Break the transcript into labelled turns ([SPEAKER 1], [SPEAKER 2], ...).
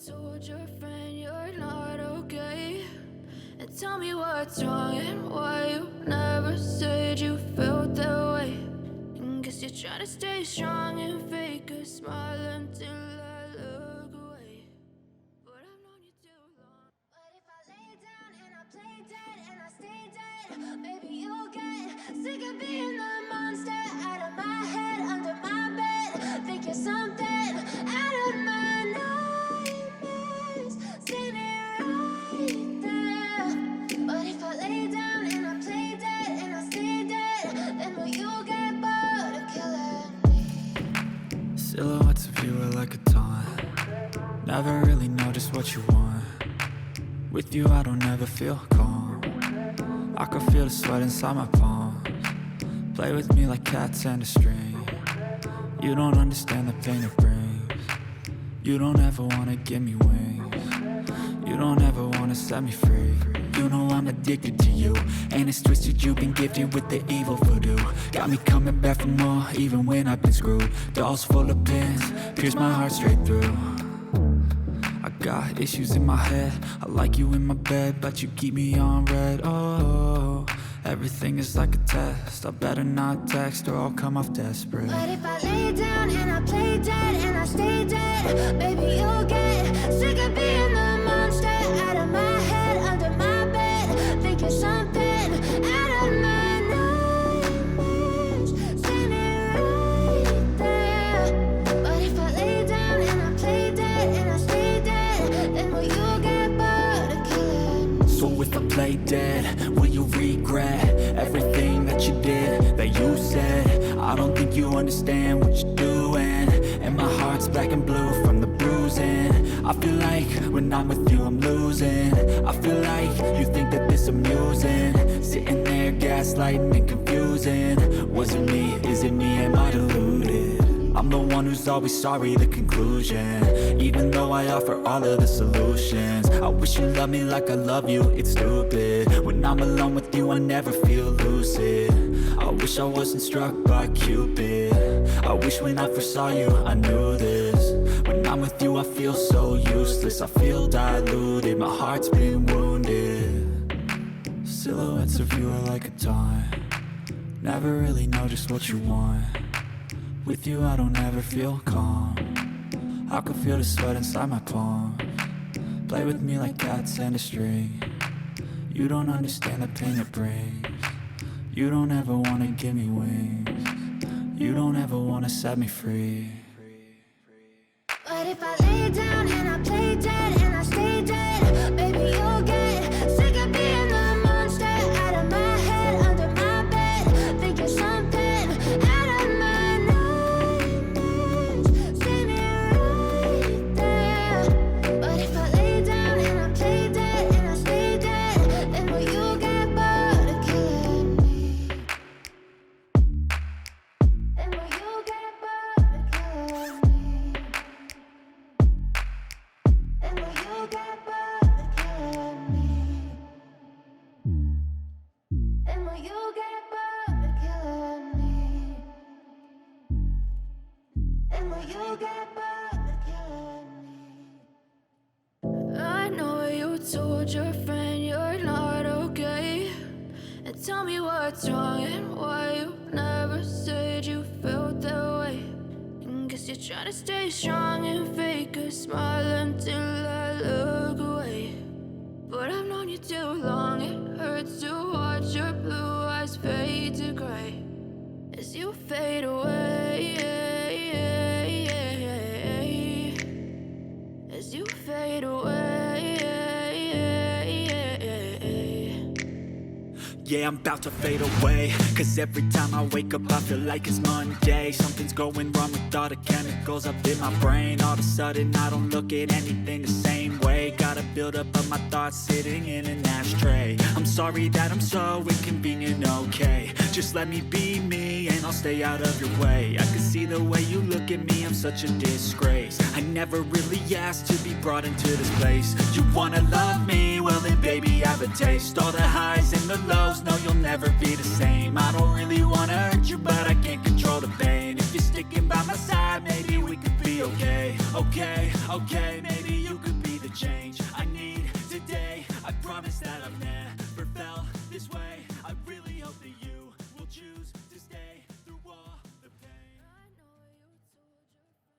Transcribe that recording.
[SPEAKER 1] told your friend you're not okay? And tell me what's wrong and why you never said you felt that way. And guess you're trying to stay strong and fake a smile until I look away. But I've known you too long.
[SPEAKER 2] But if I lay down and I play dead and I stay dead, maybe you'll get sick of being the monster out of my head, under my bed. Think you're something out of my nightmares, standing right there. But if I lay down and I play dead and I stay dead, then will you get bored of killing me?
[SPEAKER 3] Silhouettes of you are like a taunt. Never really know just what you want. With you I don't ever feel calm. I can feel the sweat inside my palms. Play with me like cats and a string. You don't understand the pain it brings. You don't ever wanna give me wings. You don't ever wanna set me free. You know I'm addicted to you, and it's twisted. You've been gifted with the evil voodoo. Got me coming back for more, even when I've been screwed. Dolls full of pins, pierce my heart straight through. I got issues in my head. I like you in my bed, but you keep me on red. Oh, everything is like a test. I better not text or I'll come off desperate.
[SPEAKER 2] But if I lay down and I play dead and I stay dead, maybe you'll get sick of being the monster out of my head, under my bed. Think you're something out of my nightmares, standing right there. But if I lay down and I play dead and I stay dead, then will you get bored of killing me?
[SPEAKER 3] So if I play dead, will you regret everything that you did, that you said? I don't think you understand what you're doing, and my heart's black and blue from the bruising. I feel like when I'm with you I'm losing. I feel like you think that this amusing, sitting there gaslighting and confusing. Was it me? Is it me? Am I deluded? I'm the one who's always sorry, the conclusion, even though I offer all of the solutions. I wish you loved me like I love you, it's stupid. When I'm alone with you I never feel lucid. I wish I wasn't struck by Cupid. I wish when I first saw you I knew this. When I'm with you I feel so useless. I feel diluted, my heart's been wounded. Silhouettes of you are like a taunt. Never really know just what you want. With you I don't ever feel calm. I can feel the sweat inside my palms. Play with me like cats and a string. You don't understand the pain it brings. You don't ever wanna give me wings. You don't ever wanna set me free.
[SPEAKER 2] But if I lay down and I play dead and I stay dead, maybe you'll get sick of being the monster out of my head, under my bed. Think you're something out of my nightmares, standing right there. But if I lay down and I play dead and I stay dead, then will you get bored of killing me? Then will you get bored of killing me? And will you get bored of killing me? And will you get bored of killing me? And will you get bored of killing me?
[SPEAKER 1] I know you told your friend you're not okay. And tell me what's wrong and why you never said you felt that way. And guess you're trying to stay strong and fake a smile until I look away. But I've known you too long, it hurts to watch your blue eyes fade to gray as you fade away. As you fade away.
[SPEAKER 3] Yeah, I'm about to fade away, cause every time I wake up I feel like it's Monday. Something's going wrong with all the chemicals up in my brain. All of a sudden I don't look at anything the same way. Got a buildup of my thoughts sitting in an ashtray. I'm sorry that I'm so inconvenient, okay. Just let me be me and I'll stay out of your way. I can see the way you look at me, I'm such a disgrace. I never really asked to be brought into this place. You wanna love me? Well then baby have a taste. All the highs and the lows, no you'll never be the same. I don't really wanna hurt you but I can't control the pain. If you're sticking by my side maybe we could be okay. Okay, maybe you could change.